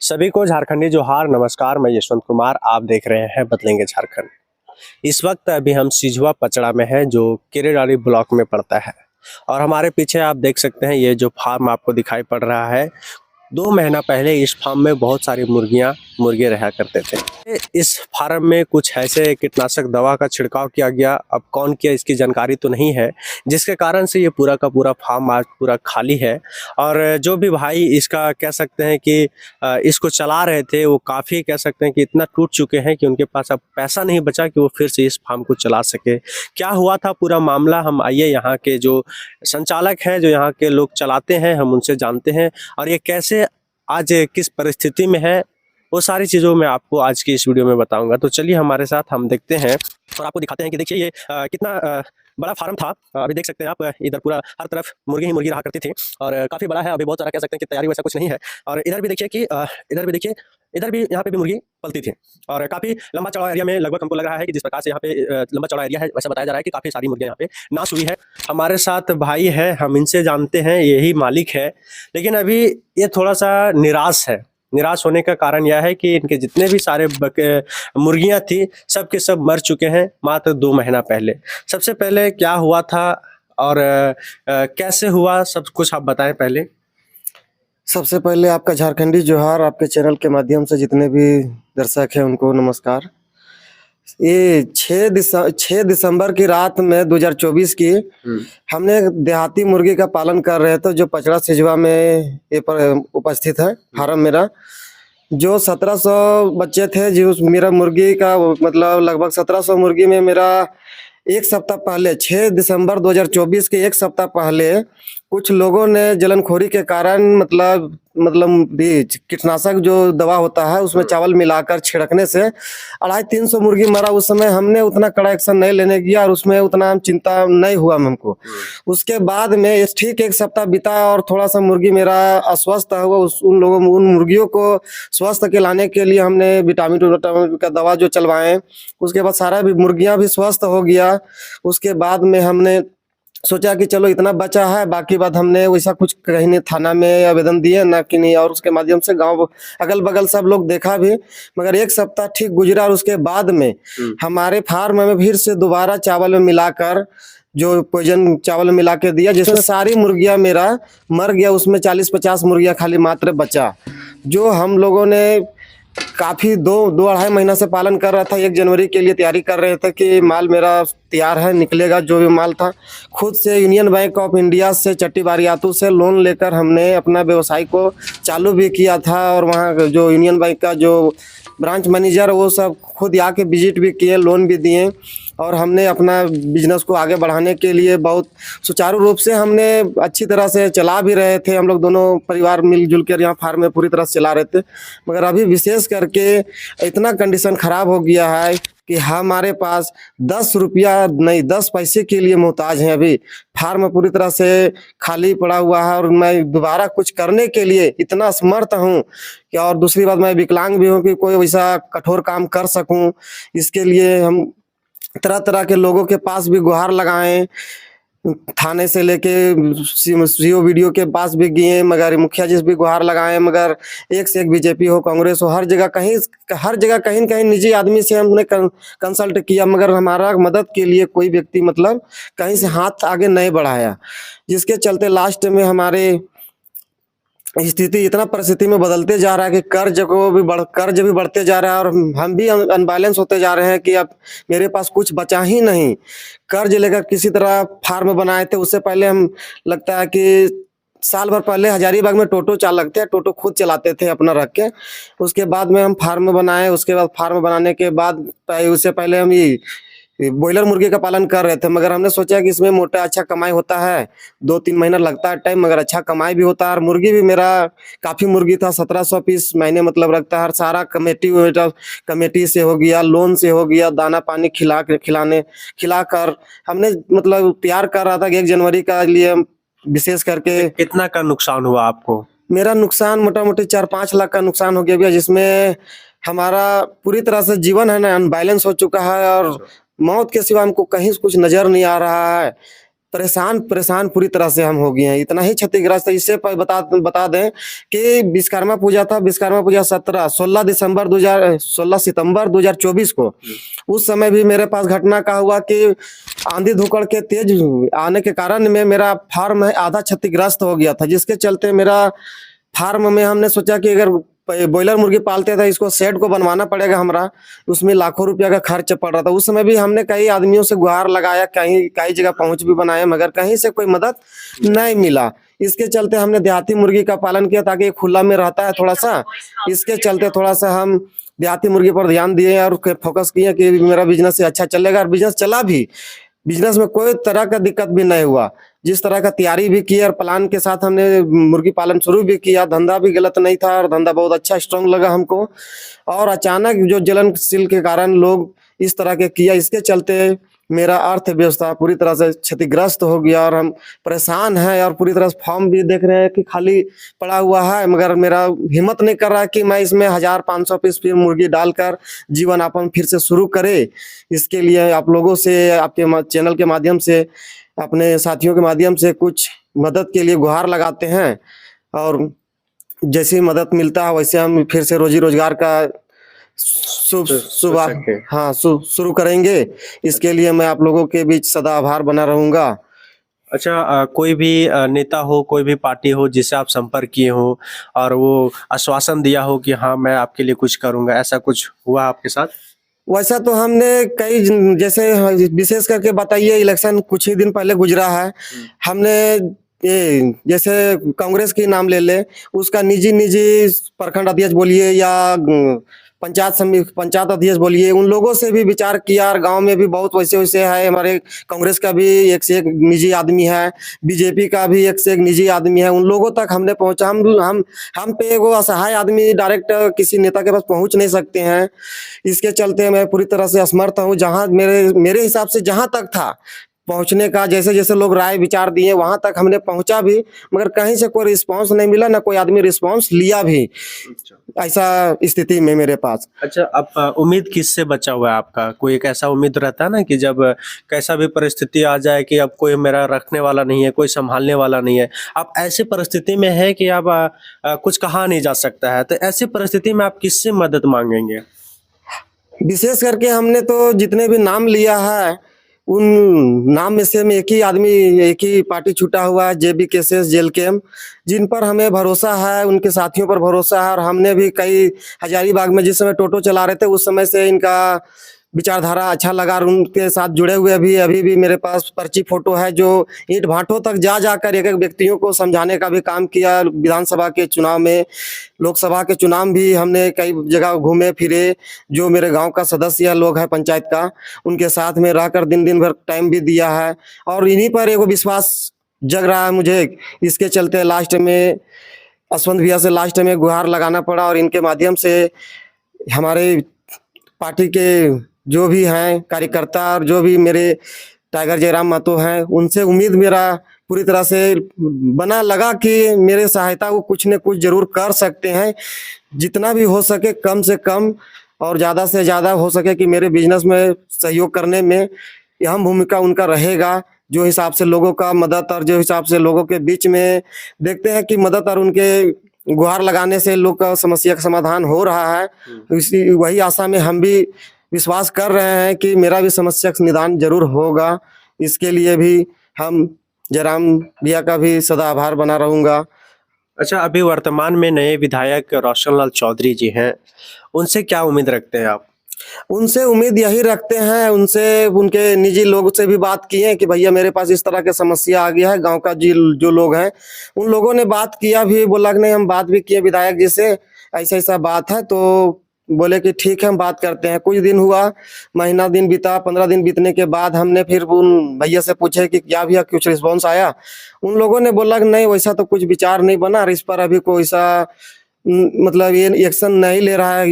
सभी को झारखंडी जोहार नमस्कार। मैं यशवंत कुमार, आप देख रहे हैं बदलेंगे झारखंड। इस वक्त अभी हम सिझुआ पचड़ा में हैं जो केरेडारी ब्लॉक में पड़ता है। और हमारे पीछे आप देख सकते हैं ये जो फार्म आपको दिखाई पड़ रहा है, 2 महीना पहले इस फार्म में बहुत सारी मुर्गे रहा करते थे। इस फार्म में कुछ ऐसे कीटनाशक दवा का छिड़काव किया गया, अब कौन किया इसकी जानकारी तो नहीं है, जिसके कारण से ये पूरा का पूरा फार्म आज पूरा खाली है। और जो भी भाई इसका कह सकते हैं कि इसको चला रहे थे, वो काफ़ी कह सकते हैं कि इतना टूट चुके हैं कि उनके पास अब पैसा नहीं बचा कि वो फिर से इस फार्म को चला सके। क्या हुआ था पूरा मामला, हम आइए यहाँ के जो संचालक हैं, जो यहाँ के लोग चलाते हैं, हम उनसे जानते हैं और ये कैसे आज किस परिस्थिति में है, वो सारी चीज़ों में आपको आज की इस वीडियो में बताऊंगा। तो चलिए हमारे साथ, हम देखते हैं और आपको दिखाते हैं कि देखिए ये कितना बड़ा फार्म था। अभी देख सकते हैं आप, इधर पूरा हर तरफ मुर्गी ही मुर्गी रहा करती थी और काफ़ी बड़ा है। अभी बहुत सारा कह सकते हैं कि तैयारी वैसा कुछ नहीं है। और इधर भी देखिए कि इधर भी देखिए, इधर भी यहाँ पे भी मुर्गी पलती थी और काफ़ी लंबा चौड़ा एरिया में, लगभग हमको लग रहा है कि जिस प्रकार से यहाँ पे लंबा चौड़ा एरिया है, वैसा बताया जा रहा है कि काफ़ी सारी मुर्गियाँ यहाँ पे नाश हुई है। हमारे साथ भाई है, हम इनसे जानते हैं, यही मालिक है। लेकिन अभी ये थोड़ा सा निराश है। निराश होने का कारण यह है कि इनके जितने भी सारे मुर्गियां थी, सब के सब मर चुके हैं मात्र 2 महीना पहले। सबसे पहले क्या हुआ था और कैसे हुआ, सब कुछ आप बताएं पहले। सबसे पहले आपका झारखंडी जोहार, आपके चैनल के माध्यम से जितने भी दर्शक हैं उनको नमस्कार। ये 6 दिसंबर की रात में 2024 की हमने देहाती मुर्गी का पालन कर रहे थे, जो पचड़ा सिझुआ में ये पर उपस्थित है फार्म मेरा। जो 1700 बच्चे थे, जो मेरा मुर्गी का मतलब लगभग 1700 मुर्गी में मेरा एक सप्ताह पहले 6 दिसंबर 2024 के एक सप्ताह पहले कुछ लोगों ने जलनखोरी के कारण मतलब बीज कीटनाशक जो दवा होता है उसमें चावल मिलाकर छिड़कने से 250-300 मुर्गी मरा। उस समय हमने उतना कड़ा एक्शन नहीं लेने गया और उसमें उतना हम चिंता नहीं हुआ हमको। उसके बाद में ठीक एक सप्ताह बीता और थोड़ा सा मुर्गी मेरा अस्वस्थ हुआ। उन मुर्गियों को स्वस्थ के लाने के लिए हमने विटामिन का दवा जो चलवाएं, उसके बाद सारा भी मुर्गियां भी स्वस्थ हो गया। उसके बाद में हमने सोचा कि चलो इतना बचा है, बाकी बात हमने वैसा कुछ कहीं नहीं थाना में आवेदन दिए ना कि नहीं, और उसके माध्यम से गांव अगल बगल सब लोग देखा भी। मगर एक सप्ताह ठीक गुजरा और उसके बाद में हमारे फार्म में फिर से दोबारा चावल में मिलाकर जो पॉइजन चावल में मिला के दिया, जिसमें सारी मुर्गियां मेरा मर गया। उसमें 40-50 मुर्गियां खाली मात्र बचा, जो हम लोगों ने काफी 2-2.5 महीना से पालन कर रहा था। 1 जनवरी के लिए तैयारी कर रहे थे कि माल मेरा तैयार है, निकलेगा जो भी माल था। खुद से यूनियन बैंक ऑफ इंडिया से चट्टी बारियातू से लोन लेकर हमने अपना व्यवसाय को चालू भी किया था। और वहाँ जो यूनियन बैंक का जो ब्रांच मैनेजर, वो सब खुद आके विजिट भी किए, लोन भी दिए। और हमने अपना बिजनेस को आगे बढ़ाने के लिए बहुत सुचारू रूप से हमने अच्छी तरह से चला भी रहे थे। हम लोग दोनों परिवार मिलजुल कर यहाँ फार्म में पूरी तरह से चला रहे थे। मगर अभी विशेष करके इतना कंडीशन खराब हो गया है कि हमारे पास 10 रुपया नहीं, 10 पैसे के लिए मोहताज हैं। अभी फार्म पूरी तरह से खाली पड़ा हुआ है और मैं दोबारा कुछ करने के लिए इतना असमर्थ हूँ कि, और दूसरी बात मैं विकलांग भी हूँ कि कोई वैसा कठोर काम कर सकूँ। इसके लिए हम तरह तरह के लोगों के पास भी गुहार लगाएं, थाने से लेके सीओ वीडियो के पास भी गए, मगर मुखिया जी से भी गुहार लगाए। मगर एक से एक बीजेपी हो, कांग्रेस हो, हर जगह कहीं न कहीं निजी आदमी से हमने कंसल्ट किया, मगर हमारा मदद के लिए कोई व्यक्ति मतलब कहीं से हाथ आगे नहीं बढ़ाया। जिसके चलते लास्ट में हमारे स्थिति इतना परिस्थिति में बदलते जा रहा है कि कर्ज भी बढ़ते जा रहा है और हम भी अनबैलेंस होते जा रहे हैं कि अब मेरे पास कुछ बचा ही नहीं। कर्ज लेकर किसी तरह फार्म बनाए थे। उससे पहले हम लगता है कि साल भर पहले हजारीबाग में टोटो चालक थे, टोटो खुद चलाते थे अपना रख के। उसके बाद में हम फार्म बनाए। उसके बाद फार्म बनाने के बाद उससे पहले हम ये बॉयलर मुर्गी का पालन कर रहे थे। मगर हमने सोचा कि इसमें मोटा अच्छा कमाई होता है, 2-3 महीना लगता है टाइम, मगर अच्छा कमाई भी होता है। और मुर्गी भी मेरा काफ़ी मुर्गी था, 1700 पीस महीने मतलब रखता है। सारा कमेटी से हो गया, लोन से हो गया, दाना पानी खिलाकर हमने मतलब तैयार कर रहा था कि 1 जनवरी का लिए विशेष करके। कितना का नुकसान हुआ आपको? मेरा नुकसान मोटा मोटी 4-5 लाख का नुकसान हो गया, जिसमें हमारा पूरी तरह से जीवन है ना अनबैलेंस हो चुका है और मौत के सिवा हमको कहीं कुछ नजर नहीं आ रहा है। परेशान परेशान पूरी तरह से हम हो गए हैं, इतना ही क्षतिग्रस्त है। इससे बता दें कि विश्वकर्मा पूजा था, विश्वकर्मा पूजा 16 सितंबर 2024 को। उस समय भी मेरे पास घटना का हुआ कि आंधी धूकड़ के तेज आने के कारण में मेरा फार्म है आधा क्षतिग्रस्त हो गया था, जिसके चलते मेरा फार्म में हमने सोचा कि अगर बॉयलर मुर्गी पालते थे, इसको शेड को बनवाना पड़ेगा हमरा, उसमें लाखों रुपया का खर्च पड़ रहा था। उस समय भी हमने कई आदमियों से गुहार लगाया, कहीं कई जगह पहुंच भी बनाए, मगर कहीं से कोई मदद नहीं मिला। इसके चलते हमने देहाती मुर्गी का पालन किया, ताकि खुला में रहता है थोड़ा सा, इसके चलते थोड़ा सा हम देहाती मुर्गी पर ध्यान दिए और फोकस किए कि मेरा बिजनेस से अच्छा चलेगा, और बिजनेस चला भी। बिजनेस में कोई तरह का दिक्कत भी नहीं हुआ, जिस तरह का तैयारी भी की और प्लान के साथ हमने मुर्गी पालन शुरू भी किया। धंधा भी गलत नहीं था और धंधा बहुत अच्छा स्ट्रांग लगा हमको। और अचानक जो जलनशील के कारण लोग इस तरह के किया, इसके चलते मेरा अर्थव्यवस्था पूरी तरह से क्षतिग्रस्त हो गया और हम परेशान हैं। और पूरी तरह से फॉर्म भी देख रहे हैं कि खाली पड़ा हुआ है, मगर मेरा हिम्मत नहीं कर रहा कि मैं इसमें 1500 पीस फिर मुर्गी डालकर जीवन यापन फिर से शुरू करे। इसके लिए आप लोगों से, आपके चैनल के माध्यम से, अपने साथियों के माध्यम से कुछ मदद के लिए गुहार लगाते हैं, और जैसे ही मदद मिलता है वैसे हम फिर से रोजी रोजगार का हाँ शुरू करेंगे। इसके लिए मैं आप लोगों के बीच सदा आभार बना रहूंगा। अच्छा, कोई भी नेता हो, कोई भी पार्टी हो जिससे आप संपर्क किए हो और वो आश्वासन दिया हो कि हाँ मैं आपके लिए कुछ करूंगा, ऐसा कुछ हुआ आपके साथ? वैसा तो हमने कई जैसे विशेष करके बताइए, इलेक्शन कुछ ही दिन पहले गुजरा है, हमने ये जैसे कांग्रेस की नाम ले ले, उसका निजी प्रखंड अध्यक्ष बोलिए या पंचायत अध्यक्ष बोलिए, उन लोगों से भी विचार किया। और गांव में भी बहुत वैसे वैसे है, हमारे कांग्रेस का भी एक से एक निजी आदमी है, बीजेपी का भी एक से एक निजी आदमी है, उन लोगों तक हमने पहुंचा। हम पे वो असहाय आदमी डायरेक्ट किसी नेता के पास पहुंच नहीं सकते हैं। इसके चलते मैं पूरी तरह से असमर्थ हूँ। जहाँ मेरे हिसाब से जहाँ तक था पहुंचने का, जैसे जैसे लोग राय विचार दिए वहां तक हमने पहुंचा भी, मगर कहीं से कोई रिस्पांस नहीं मिला, ना कोई आदमी रिस्पांस लिया भी। ऐसा स्थिति में मेरे पास। अच्छा, अब उम्मीद किससे बचा हुआ है आपका? कोई एक ऐसा उम्मीद रहता है ना कि जब कैसा भी परिस्थिति आ जाए कि अब कोई मेरा रखने वाला नहीं है, कोई संभालने वाला नहीं है, आप ऐसी परिस्थिति में है कि अब कुछ कहा नहीं जा सकता है, तो ऐसी परिस्थिति में आप किससे मदद मांगेंगे? विशेष करके हमने तो जितने भी नाम लिया है, उन नाम में से में एक ही पार्टी छूटा हुआ है, JB केसेस जेल कैम्प, जिन पर हमें भरोसा है, उनके साथियों पर भरोसा है। और हमने भी कई हजारीबाग में जिस समय टोटो चला रहे थे, उस समय से इनका विचारधारा अच्छा लगा और उनके साथ जुड़े हुए अभी भी मेरे पास पर्ची फोटो है, जो ईंट भाटों तक जाकर एक एक व्यक्तियों को समझाने का भी काम किया। विधानसभा के चुनाव में, लोकसभा के चुनाव भी हमने कई जगह घूमे फिरे। जो मेरे गांव का सदस्य लोग है पंचायत का, उनके साथ में रहकर दिन भर टाइम भी दिया है, और इन्हीं पर एगो विश्वास जग रहा है मुझे। इसके चलते लास्ट में यशवंत भैया से लास्ट में गुहार लगाना पड़ा, और इनके माध्यम से हमारे पार्टी के जो भी हैं कार्यकर्ता और जो भी मेरे टाइगर जयराम महतो हैं, उनसे उम्मीद मेरा पूरी तरह से बना लगा कि मेरे सहायता को कुछ न कुछ जरूर कर सकते हैं। जितना भी हो सके कम से कम और ज़्यादा से ज़्यादा हो सके कि मेरे बिजनेस में सहयोग करने में अहम भूमिका उनका रहेगा। जो हिसाब से लोगों का मदद और जो हिसाब से लोगों के बीच में देखते हैं कि मदद और उनके गुहार लगाने से लोग का समस्या का समाधान हो रहा है, इसी वही आशा में हम भी विश्वास कर रहे हैं कि मेरा भी समस्या का निदान जरूर होगा। इसके लिए भी हम जयराम भैया का भी सदा आभार बना रहूंगा। अच्छा, अभी वर्तमान में नए विधायक रोशन लाल चौधरी जी हैं, उनसे क्या उम्मीद रखते हैं आप? उनसे उम्मीद यही रखते हैं, उनसे उनके निजी लोग से भी बात किए कि भैया मेरे पास इस तरह की समस्या आ गया है। गांव का जो लोग हैं उन लोगों ने बात किया भी, बोला कि नहीं, हम बात भी किए विधायक जी से, ऐसा बात है, तो बोले कि ठीक है हम बात करते हैं। कुछ दिन हुआ, महीना दिन बीता, 15 दिन बीतने के बाद हमने फिर उन भैया से पूछे कि क्या भैया कुछ रिस्पॉन्स आया। उन लोगों ने बोला कि नहीं, वैसा तो कुछ विचार नहीं बना, इस पर अभी कोई सा मतलब ये एक्शन नहीं ले रहा है।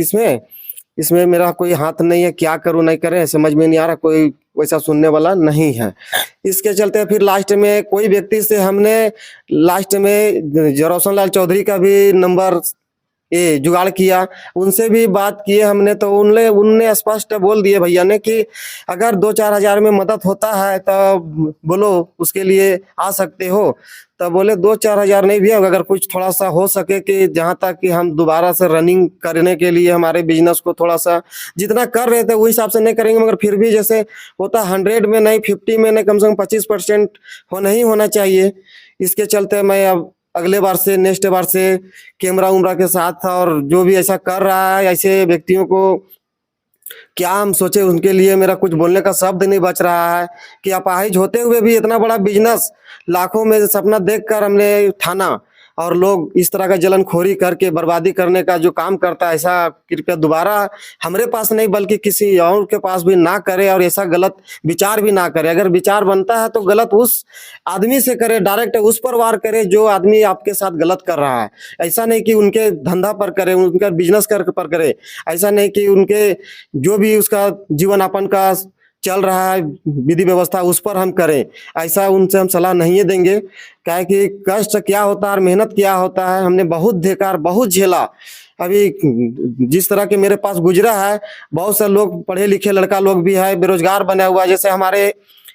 इसमें मेरा कोई हाथ नहीं है, क्या करूं नहीं करें समझ में नहीं आ रहा, कोई वैसा सुनने वाला नहीं है। इसके चलते फिर लास्ट में कोई व्यक्ति से हमने लास्ट में रोशन लाल चौधरी का भी नंबर ये जुगाड़ किया। उनसे भी बात किए हमने, तो उनने उनने स्पष्ट बोल दिए भैया ने कि अगर 2-4 हजार में मदद होता है तो बोलो, उसके लिए आ सकते हो। तब बोले 2-4 हजार नहीं भी, अगर कुछ थोड़ा सा हो सके कि जहाँ तक कि हम दोबारा से रनिंग करने के लिए हमारे बिजनेस को थोड़ा सा जितना कर रहे थे वही हिसाब से नहीं करेंगे, मगर फिर भी जैसे होता 100 में नहीं, 50 में नहीं, कम से कम 25% होना ही होना चाहिए। इसके चलते मैं अब अगले बार से, नेक्स्ट बार से कैमरा उमरा के साथ, और जो भी ऐसा कर रहा है ऐसे व्यक्तियों को क्या हम सोचे, उनके लिए मेरा कुछ बोलने का शब्द नहीं बच रहा है कि अपाहिज होते हुए भी इतना बड़ा बिजनेस लाखों में सपना देखकर हमने ठाना, और लोग इस तरह का जलनखोरी करके बर्बादी करने का जो काम करता है, ऐसा कृपया दोबारा हमारे पास नहीं बल्कि किसी और के पास भी ना करे, और ऐसा गलत विचार भी ना करे। अगर विचार बनता है तो गलत उस आदमी से करे, डायरेक्ट उस पर वार करे जो आदमी आपके साथ गलत कर रहा है। ऐसा नहीं कि उनके धंधा पर करे, उनका बिजनेस पर करे, ऐसा नहीं कि उनके जो भी उसका जीवन यापन का चल रहा है विधि व्यवस्था उस पर हम करें। ऐसा उनसे हम सलाह नहीं देंगे, क्या कि कष्ट क्या होता है और मेहनत क्या होता है हमने बहुत देखा और बहुत झेला। अभी जिस तरह के मेरे पास गुजरा है, बहुत से लोग पढ़े लिखे लड़का लोग भी है, बेरोजगार बने हुआ है। जैसे हमारे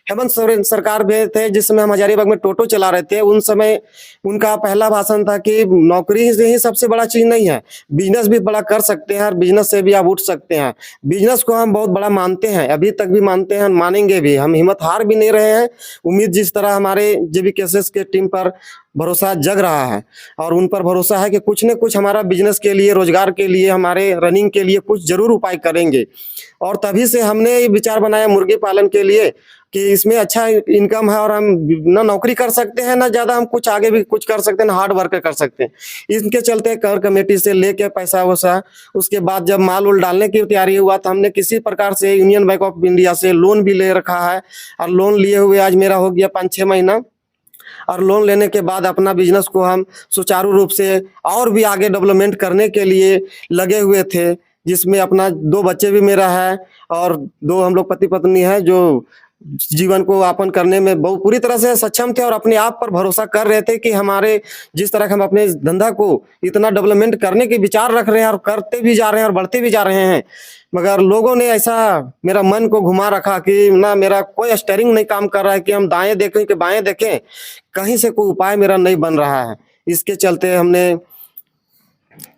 हेमंत सोरेन सरकार में थे, जिस समय हम हजारीबाग में टोटो चला रहे थे, उन समय उनका पहला भाषण था कि नौकरी ही सबसे बड़ा चीज नहीं है, बिजनेस भी बड़ा कर सकते हैं और बिजनेस से भी आप उठ सकते हैं। बिजनेस को हम बहुत बड़ा मानते हैं, अभी तक भी मानते हैं, मानेंगे भी। हम हिम्मत हार भी नहीं रहे हैं। उम्मीद जिस तरह हमारे जेबी केसेस के टीम पर भरोसा जग रहा है, और उन पर भरोसा है कि कुछ न कुछ हमारा बिजनेस के लिए, रोजगार के लिए, हमारे रनिंग के लिए कुछ जरूर उपाय करेंगे। और तभी से हमने ये विचार बनाया मुर्गी पालन के लिए कि इसमें अच्छा इनकम है, और हम ना नौकरी कर सकते हैं, ना ज्यादा हम कुछ आगे भी कुछ कर सकते हैं, ना हार्ड वर्क कर सकते हैं। इनके चलते कर कमेटी से लेके पैसा वैसा, उसके बाद जब माल उल डालने की तैयारी हुआ तो हमने किसी प्रकार से यूनियन बैंक ऑफ इंडिया से लोन भी ले रखा है, और लोन लिए हुए आज मेरा हो गया 5-6 महीना। और लोन लेने के बाद अपना बिजनेस को हम सुचारू रूप से और भी आगे डेवलपमेंट करने के लिए लगे हुए थे, जिसमें अपना 2 बच्चे भी मेरा है, और 2 हम लोग पति पत्नी है, जो जीवन को यापन करने में बहुत पूरी तरह से सक्षम थे, और अपने आप पर भरोसा कर रहे थे कि हमारे जिस तरह हम अपने धंधा को इतना डेवलपमेंट करने के विचार रख रहे हैं, और करते भी जा रहे हैं और बढ़ते भी जा रहे हैं, मगर लोगों ने ऐसा मेरा मन को घुमा रखा कि ना मेरा कोई स्टीयरिंग नहीं काम कर रहा है कि हम दाएं देखें कि बाएं देखें, कहीं से कोई उपाय मेरा नहीं बन रहा है। इसके चलते हमने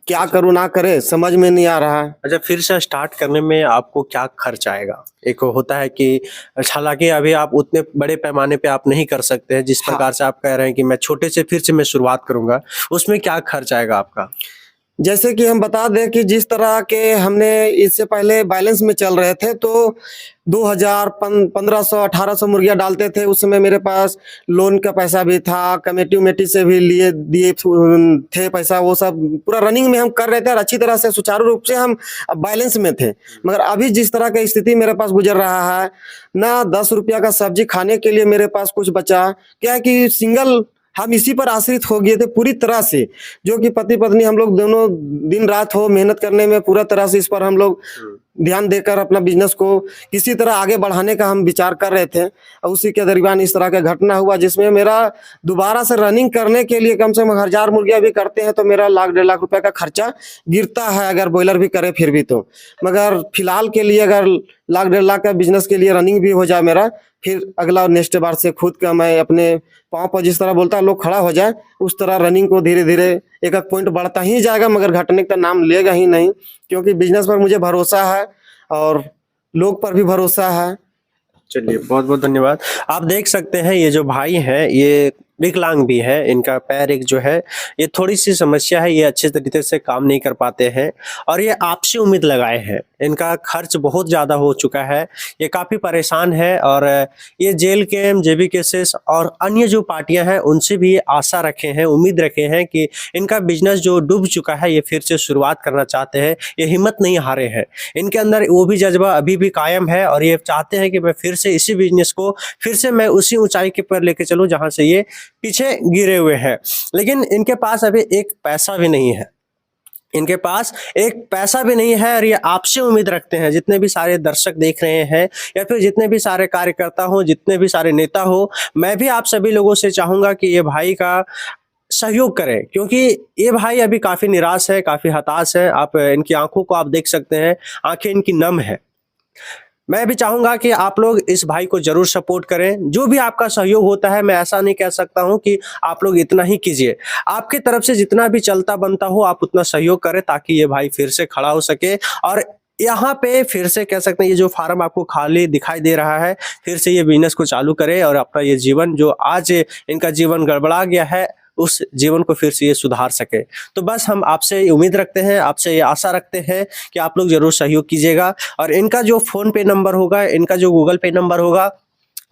क्या करूं ना करे समझ में नहीं आ रहा है। अच्छा, फिर से स्टार्ट करने में आपको क्या खर्च आएगा? एक होता है कि हालांकि अभी आप उतने बड़े पैमाने पे आप नहीं कर सकते हैं, जिस प्रकार से आप कह रहे हैं कि मैं छोटे से फिर से मैं शुरुआत करूंगा, उसमें क्या खर्च आएगा आपका? जैसे कि हम बता दें कि जिस तरह के हमने इससे पहले बैलेंस में चल रहे थे, तो 2000 1500 1800 मुर्गियां डालते थे। उस समय मेरे पास लोन का पैसा भी था, कमेटी उमेटी से भी लिए दिए थे पैसा, वो सब पूरा रनिंग में हम कर रहे थे, और अच्छी तरह से सुचारू रूप से हम बैलेंस में थे। मगर अभी जिस तरह की स्थिति मेरे पास गुजर रहा है, ना 10 रुपया का सब्जी खाने के लिए मेरे पास कुछ बचा। क्या है कि सिंगल हम इसी पर आश्रित हो गए थे पूरी तरह से, जो कि पति पत्नी हम लोग दोनों दिन रात हो मेहनत करने में पूरा तरह से इस पर हम लोग ध्यान देकर अपना बिजनेस को किसी तरह आगे बढ़ाने का हम विचार कर रहे थे। और उसी के दरमियान इस तरह का घटना हुआ, जिसमें मेरा दोबारा से रनिंग करने के लिए कम से कम 1000 मुर्गियां भी करते हैं तो मेरा 1-1.5 लाख रुपए का खर्चा गिरता है, अगर बॉयलर भी करे फिर भी तो। मगर फिलहाल के लिए अगर 1-1.5 लाख का बिजनेस के लिए रनिंग भी हो जाए मेरा, फिर अगला नेक्स्ट बार से खुद का मैं अपने पाँव पर, जिस तरह बोलता है लोग खड़ा हो जाए, उस तरह रनिंग को धीरे धीरे एक पॉइंट बढ़ता ही जाएगा, मगर घटने का नाम लेगा ही नहीं, क्योंकि बिजनेस पर मुझे भरोसा है और लोग पर भी भरोसा है। चलिए, बहुत बहुत धन्यवाद। आप देख सकते हैं ये जो भाई हैं ये विकलांग भी है, इनका पैर एक जो है ये थोड़ी सी समस्या है, ये अच्छे तरीके से काम नहीं कर पाते हैं, और ये आपसे उम्मीद लगाए हैं। इनका खर्च बहुत ज़्यादा हो चुका है, ये काफ़ी परेशान है, और ये जेल कैम्प, जेबी केसेस और अन्य जो पार्टियां हैं उनसे भी आशा रखे हैं, उम्मीद रखे हैं कि इनका बिजनेस जो डूब चुका है ये फिर से शुरुआत करना चाहते हैं। ये हिम्मत नहीं हारे हैं, इनके अंदर वो भी जज्बा अभी भी कायम है, और ये चाहते हैं कि मैं फिर से इसी बिजनेस को फिर से मैं उसी ऊंचाई के पर लेके चलूँ जहाँ से ये पीछे गिरे हुए हैं। लेकिन इनके पास अभी एक पैसा भी नहीं है, इनके पास एक पैसा भी नहीं है, और ये आपसे उम्मीद रखते हैं। जितने भी सारे दर्शक देख रहे हैं, या फिर जितने भी सारे कार्यकर्ता हो, जितने भी सारे नेता हो, मैं भी आप सभी लोगों से चाहूंगा कि ये भाई का सहयोग करें, क्योंकि ये भाई अभी काफी निराश है, काफी हताश है। आप इनकी आंखों को आप देख सकते हैं, आंखें इनकी नम है। मैं भी चाहूंगा कि आप लोग इस भाई को जरूर सपोर्ट करें। जो भी आपका सहयोग होता है, मैं ऐसा नहीं कह सकता हूं कि आप लोग इतना ही कीजिए, आपकी तरफ से जितना भी चलता बनता हो आप उतना सहयोग करें, ताकि ये भाई फिर से खड़ा हो सके। और यहाँ पे फिर से कह सकते हैं, ये जो फार्म आपको खाली दिखाई दे रहा है, फिर से ये बिजनेस को चालू करे और अपना ये जीवन, जो आज इनका जीवन गड़बड़ा गया है, उस जीवन को फिर से ये सुधार सके। तो बस हम आपसे उम्मीद रखते हैं, आपसे ये आशा रखते हैं कि आप लोग जरूर सहयोग कीजिएगा। और इनका जो फोन पे नंबर होगा, इनका जो गूगल पे नंबर होगा,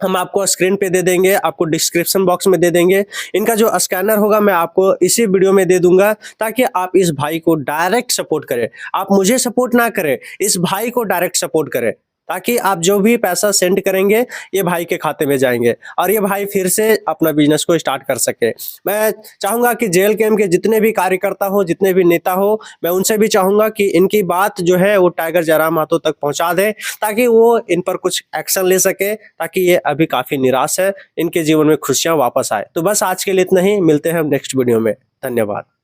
हम आपको स्क्रीन पे दे देंगे, आपको डिस्क्रिप्शन बॉक्स में दे देंगे। इनका जो स्कैनर होगा मैं आपको इसी वीडियो में दे दूंगा, ताकि आप इस भाई को डायरेक्ट सपोर्ट करें। आप मुझे सपोर्ट ना करें, इस भाई को डायरेक्ट सपोर्ट करें, ताकि आप जो भी पैसा सेंड करेंगे ये भाई के खाते में जाएंगे और ये भाई फिर से अपना बिजनेस को स्टार्ट कर सके। मैं चाहूंगा कि जेल कैंप के जितने भी कार्यकर्ता हो, जितने भी नेता हो, मैं उनसे भी चाहूंगा कि इनकी बात जो है वो टाइगर जयराम हाथों तक पहुंचा दें, ताकि वो इन पर कुछ एक्शन ले सके, ताकि ये अभी काफी निराश है, इनके जीवन में खुशियां वापस आए। तो बस आज के लिए इतना ही, मिलते हैं हम नेक्स्ट वीडियो में। धन्यवाद।